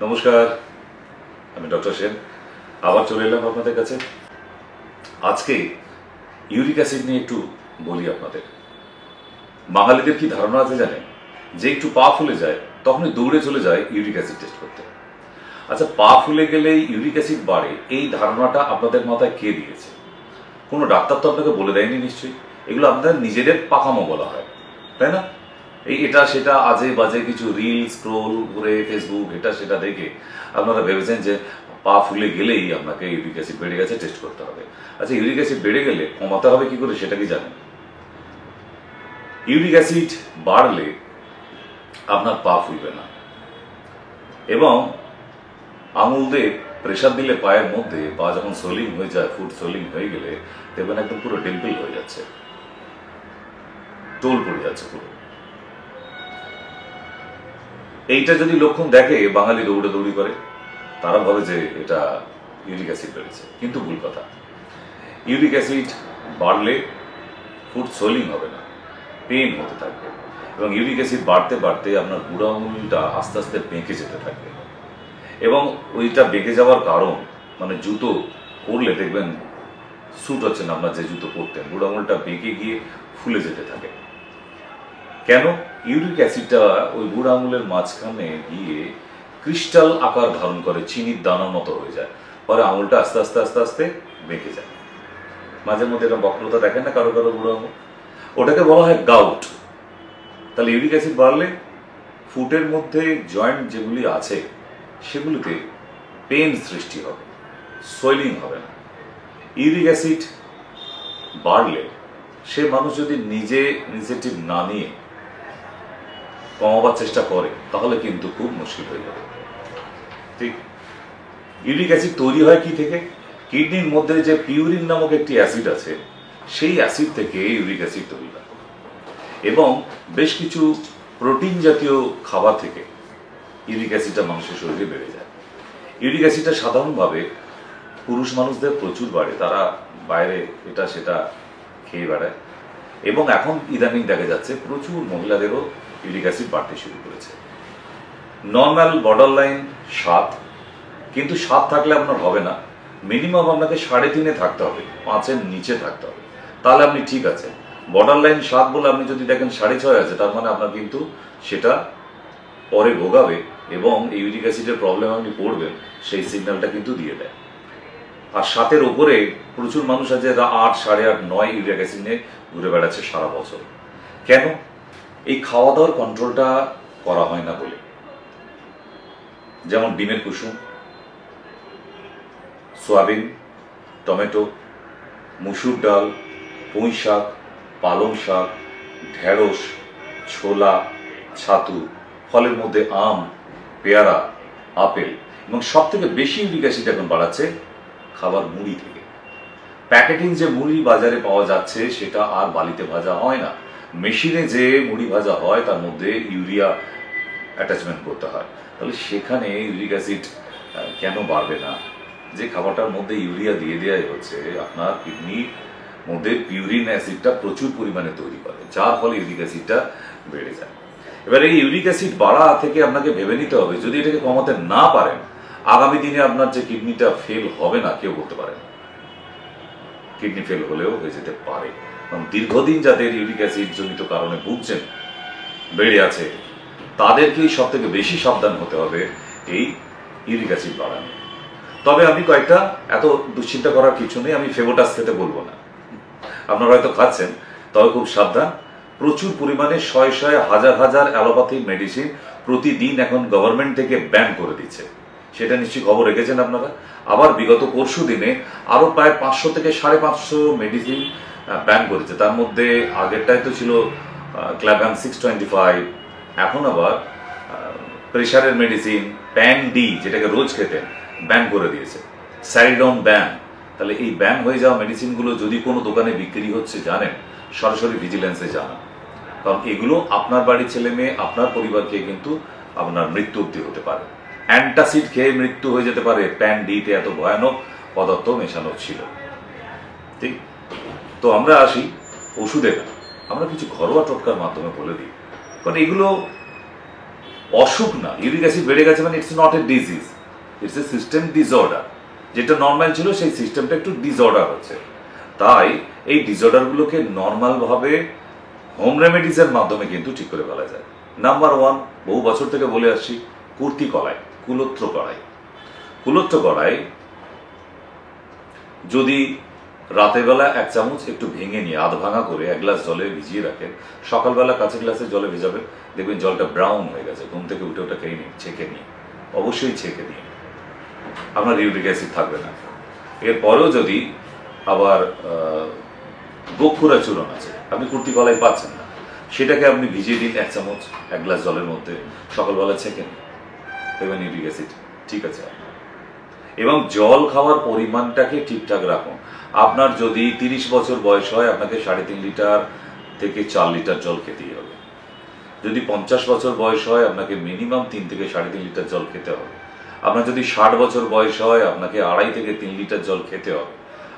নমস্কার, আমি ডক্টর সেন আবার চলে এলাম আপনাদের কাছে। আজকে ইউরিক অ্যাসিড নিয়ে একটু বলি আপনাদের। বাঙালিদের কি ধারণা আছে জানেন, যে একটু পা ফুলে যায় তখনই দৌড়ে চলে যায় ইউরিক অ্যাসিড টেস্ট করতে। আচ্ছা, পা ফুলে গেলেই ইউরিক অ্যাসিড বাড়ে, এই ধারণাটা আপনাদের মাথায় কে দিয়েছে? কোনো ডাক্তার তো আপনাকে বলে দেয়নি নিশ্চয়ই। এগুলো আপনাদের নিজেদের পাকামো বলা হয়, তাই না? এটা সেটা আজে বাজে কিছু রিল স্ক্রোল করে ফেসবুক এটা সেটা দেখে আপনারা ভেবেছেন যে পা ফুলে গেলেই আপনাকে ইউরিক অ্যাসিড বেড়ে গেছে, টেস্ট করতে হবে। আচ্ছা, ইউরিক অ্যাসিড বেড়ে গেলে কমাতে হবে কি করে সেটা কি জানেন? ইউরিক অ্যাসিড বাড়লে আপনার পা ফুলবে না, এবং আঙুল দিয়ে প্রেশার দিলে পায়ের মধ্যে পা যখন সোলিং হয়ে যায়, ফুট সোলিং হয়ে গেলে দেখবেন একদম পুরো ডিম্পল হয়ে যাচ্ছে, টোল পড়ে যাচ্ছে পুরো। এইটা যদি লক্ষণ দেখে বাঙালি দৌড়াদৌড়ি করে, তারা ভাবে যে এটা ইউরিক অ্যাসিড বেড়েছে, কিন্তু ভুল কথা। ইউরিক অ্যাসিড বাড়লে ফুট সোলিং হবে না, পেন হতে থাকবে, এবং ইউরিক অ্যাসিড বাড়তে বাড়তে আপনার বুড়া আঙুলটা আস্তে আস্তে বেঁকে যেতে থাকবে। এবং ওইটা বেঁকে যাওয়ার কারণ, মানে জুতো পরলে দেখবেন স্যুট হচ্ছে না, আপনার যে জুতো পরতেন, বুড়া আঙুলটা বেঁকে গিয়ে ফুলে যেতে থাকে। কেন? ইউরিক অ্যাসিডটা ওই বুড়া আঙুলের মাঝখানে গিয়ে ক্রিস্টাল আকার ধারণ করে, চিনির দানার মতো হয়ে যায়, পরে আঙুলটা আস্তে আস্তে আস্তে আস্তে বেঁকে যায়। মাঝে মধ্যে এটা বক্রতা দেখেন না কারো কারো বুড়ো আঙুল, ওটাকে বলা হয় গাউট। তাহলে ইউরিক অ্যাসিড বাড়লে ফুটের মধ্যে জয়েন্ট যেগুলি আছে সেগুলিতে পেন সৃষ্টি হবে, সোয়েলিং হবে না। ইউরিক অ্যাসিড বাড়লে সে মানুষ যদি নিজে ইনিশিয়েটিভ না নিয়ে কমাবার চেষ্টা করে তাহলে কিন্তু খুব মুশকিল হয়ে যাবে। ঠিক, ইউরিক অ্যাসিড তৈরি হয় কি থেকে? কিডনির মধ্যে যে পিউরিন নামক একটি অ্যাসিড আছে, সেই অ্যাসিড থেকে ইউরিক অ্যাসিড তৈরি হয়, এবং বেশ কিছু প্রোটিন জাতীয় খাবার থেকে ইউরিক অ্যাসিডটা মানুষের শরীরে বেড়ে যায়। ইউরিক অ্যাসিডটা সাধারণভাবে পুরুষ মানুষদের প্রচুর বাড়ে, তারা বাইরে এটা সেটা খেয়ে বেড়ায়, এবং এখন ইদানিং দেখা যাচ্ছে প্রচুর মহিলাদেরও ইউরিক অ্যাসিড বাড়তে শুরু করেছে। নর্মাল বর্ডার লাইন 7, কিন্তু 7 থাকলে আপনার হবে না, মিনিমাম আপনাকে 3.5 থাকতে হবে, 5-এর নিচে থাকতে হবে, তাহলে আপনি ঠিক আছে। বর্ডার লাইন 7 বলে আপনি যদি দেখেন 6.5 আছে, তার মানে আপনার কিন্তু সেটা পরে ভোগাবে, এবং ইউরিক অ্যাসিডের প্রবলেম আপনি পড়বেন, সেই সিগন্যালটা কিন্তু দিয়ে দেয়। আর 7-এর ওপরে প্রচুর মানুষ আছে যারা 8, 8.5, 9 ইউরিক অ্যাসিড নিয়ে ঘুরে বেড়াচ্ছে সারা বছর। কেন? এই খাওয়া দাওয়ার কন্ট্রোলটা করা হয় না বলে। যেমন ডিমের কুসুম, সয়াবিন, টমেটো, মুসুর ডাল, পুঁই শাক, পালং শাক, ঢেঁড়স, ছোলা, ছাতু, ফলের মধ্যে আম, পেয়ারা, আপেল, এবং সব থেকে বেশি ইউরিক অ্যাসিড এখন বাড়াচ্ছে খাবার মুড়ি থেকে। প্যাকেটিং যে মুড়ি বাজারে পাওয়া যাচ্ছে সেটা আর বালিতে ভাজা হয় না, মেশিনে যে মুড়ি ভাজা হয় তার মধ্যে ইউরিয়া অ্যাটাচমেন্ট করতে হয়। তাহলে সেখানে ইউরিক অ্যাসিড কেন বাড়বে না? যে খাবারটার মধ্যে ইউরিয়া দিয়ে দেওয়াই হচ্ছে আপনার কিডনির মধ্যে পিউরিন অ্যাসিডটা প্রচুর পরিমাণে তৈরি করে, যার ফলে ইউরিক অ্যাসিডটা বেড়ে যায়। এবার এই ইউরিক অ্যাসিড বাড়া থেকে আপনাকে ভেবে নিতে হবে, যদি এটাকে কমাতে না পারেন, আগামী দিনে আপনার যে কিডনিটা ফেল হবে না কেউ বলতে পারে না। কিডনি ফেল হলেও হয়ে যেতে পারে, কারণ দীর্ঘদিন যাদের ইউরিক অ্যাসিড জনিত কারণে ভুগছেন, বেড়ে আছে, তাদেরকেই সব থেকে বেশি সাবধান হতে হবে এই ইউরিক অ্যাসিড বাড়ানো। তবে আমি কয়েকটা, এত দুশ্চিন্তা করার কিছু নেই, আমি ফেবোটাস খেতে বলবো না, আপনারা হয়তো খাচ্ছেন, তবে খুব সাবধান। প্রচুর পরিমাণে 100 হাজার হাজার অ্যালোপ্যাথি মেডিসিন প্রতিদিন এখন গভর্নমেন্ট থেকে ব্যান করে দিচ্ছে, সেটা নিশ্চয়ই খবর রেখেছেন আপনারা। আবার বিগত পরশু দিনে আরো প্রায় 500 থেকে 550 মেডিসিন ব্যান করেছে। তার মধ্যে আগেরটাই তো ছিল ক্ল্যাভাম 625, এখন আবার প্রেশারের মেডিসিন প্যান ডি, যেটাকে রোজ খেতেন, ব্যান করে দিয়েছে, স্যারিডন ব্যান। তাহলে এই ব্যান হয়ে যাওয়া মেডিসিনগুলো যদি কোনো দোকানে বিক্রি হচ্ছে জানেন, সরাসরি ভিজিলেন্সে জানান, কারণ এগুলো আপনার বাড়ির ছেলে মেয়ে, আপনার পরিবারকে কিন্তু আপনার মৃত্যু অবধি হতে পারে। অ্যান্টাসিড খেয়ে মৃত্যু হয়ে যেতে পারে, প্যান ডিতে এত ভয়ানক পদার্থ মেশানো ছিল। ঠিক, তো আমরা আসি ওষুধে না, আমরা কিছু ঘরোয়া টোটকার মাধ্যমে বলে দিই, কারণ এগুলো অসুখ না, ইউরিক অ্যাসিড বেড়ে গেছে মানে it's not a disease, it's a system disorder. যেটা নর্মাল ছিল সেই সিস্টেমটা একটু ডিসঅর্ডার হচ্ছে। তাই এই ডিসঅর্ডারগুলোকে নর্মালভাবে হোম রেমেডিসের মাধ্যমে কিন্তু ঠিক করে ফেলা যায়। নাম্বার 1, বহু বছর থেকে বলে আসছি, কুর্তি কলাই, কুলত্র কড়াই। কুলত্র কড়াই যদি রাতের বেলা 1 চামচ একটু ভেঙে নিয়ে আধ ভাঙা করে 1 গ্লাস জলে ভিজিয়ে রাখেন, সকালবেলা কাঁচের গ্লাসে জলে ভেজাবেন, দেখবেন জলটা ব্রাউন হয়ে গেছে। ঘুম থেকে উঠে ওটা খেয়ে নিন, ছেঁকে নিয়ে, অবশ্যই ছেঁকে নিয়ে, আপনার ইউরিক অ্যাসিড থাকবে না। এরপরেও যদি আবার গোখুরা চূর্ণ আছে, আপনি কুর্তি কলাই পাচ্ছেন না, সেটাকে আপনি ভিজিয়ে দিন 1 চামচ 1 গ্লাস জলের মধ্যে, সকালবেলা ছেঁকে নিন, দেখবেন ইউরিক অ্যাসিড ঠিক আছে। এবং জল খাওয়ার পরিমাণটাকে ঠিকঠাক রাখুন। আপনার যদি 30 বছর বয়স হয়, আপনাকে 3.5 লিটার থেকে 4 লিটার জল খেতেই হবে। যদি 50 বছর বয়স হয়, আপনাকে মিনিমাম 3 থেকে 3.5 লিটার জল খেতে হবে। আপনার যদি 60 বছর বয়স হয়, আপনাকে 2.5 থেকে 3 লিটার জল খেতে হবে।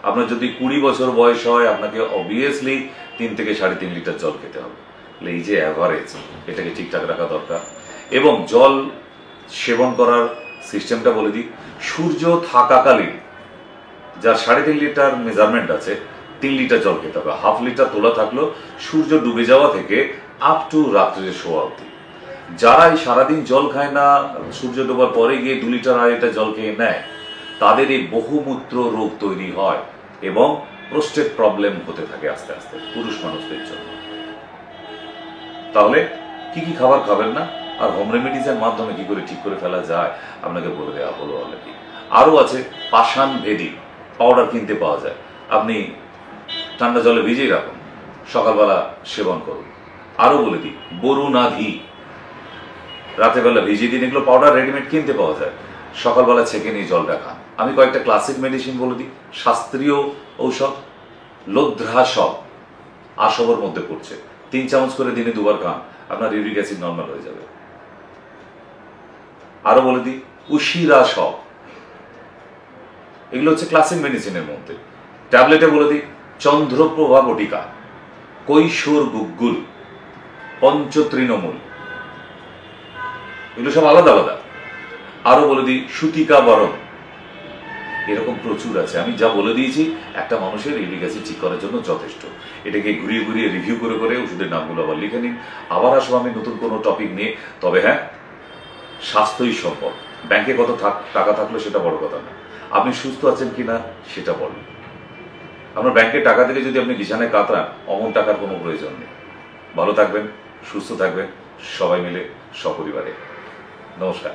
আপনার যদি 20 বছর বয়স হয়, আপনাকে অবভিয়াসলি 3 থেকে 3.5 লিটার জল খেতে হবে। এই যে অ্যাভারেজ, এটাকে ঠিকঠাক রাখা দরকার। এবং জল সেবন করার সিস্টেমটা বলে দিই, সূর্য থাকাকালীন যার 3.5 লিটার মেজারমেন্ট আছে, 3 লিটার জল খেতে হবে। হাফ লিটার তোলা থাকলো সূর্য ডুবে যাওয়া থেকে আপ টু রাত্রে শোয়া অবধি। যারা এই সারাদিন জল খায় না, সূর্য ডোবার পরে গিয়ে 2 লিটার 2.5 লিটার জল খেয়ে নেয়, তাদের এই বহুমূত্র রোগ তৈরি হয় এবং প্রোস্টেট প্রবলেম হতে থাকে আস্তে আস্তে পুরুষ মানুষদের জন্য। তাহলে কি কি খাবার খাবেন না, আর হোম রেমেডিসের মাধ্যমে কি করে ঠিক করে ফেলা যায় আপনাকে বলে দেওয়া হলো অলরেডি। আরও আছে পাষাণ ভেদি পাউডার কিনতে পাওয়া যায়, আপনি ঠান্ডা জলে ভিজিয়ে রাখুন, সকালবেলা সেবন করুন। আরও বলে দিই বরুণাধি, রাতের বেলা ভিজিয়ে দিন, এগুলো পাউডার রেডিমেড কিনতে পাওয়া যায়, সকালবেলা ছেঁকে নিয়ে জলটা খান। আমি কয়েকটা ক্লাসিক মেডিসিন বলে দিই, শাস্ত্রীয় ঔষধ লদ্রাসব, আসবর মধ্যে পড়ছে, 3 চামচ করে দিনে 2 বার খান, আপনার ইউরিক অ্যাসিড নর্মাল হয়ে যাবে। আরো বলে দিই উশিরাসব, এগুলো হচ্ছে ক্লাসিক মেডিসিনের মধ্যে। ট্যাবলেটে বলে দিই চন্দ্রপ্রভা বটিকা, কৈশোর গুগ্গুল, পঞ্চতৃণমূল, এগুলো সব আলাদা আলাদা। আরো বলে দিই সুতিকা বরণ, এরকম প্রচুর আছে। আমি যা বলে দিয়েছি একটা মানুষের ইউরিক অ্যাসিড ঠিক করার জন্য যথেষ্ট। এটাকে ঘুরিয়ে ঘুরিয়ে রিভিউ করে করে ওষুধের নামগুলো আবার লিখে নিন। আবার আসবো আমি নতুন কোনো টপিক নিয়ে। তবে হ্যাঁ, স্বাস্থ্যই সম্পদ। ব্যাংকে কত টাকা থাকলো সেটা বড় কথা না, আপনি সুস্থ আছেন কিনা সেটা বলেন। আপনার ব্যাংকের টাকা থেকে যদি আপনি বিছানায় কাতরান, অমন টাকার কোনো প্রয়োজন নেই। ভালো থাকবেন, সুস্থ থাকবেন, সবাই মিলে সপরিবারে। নমস্কার।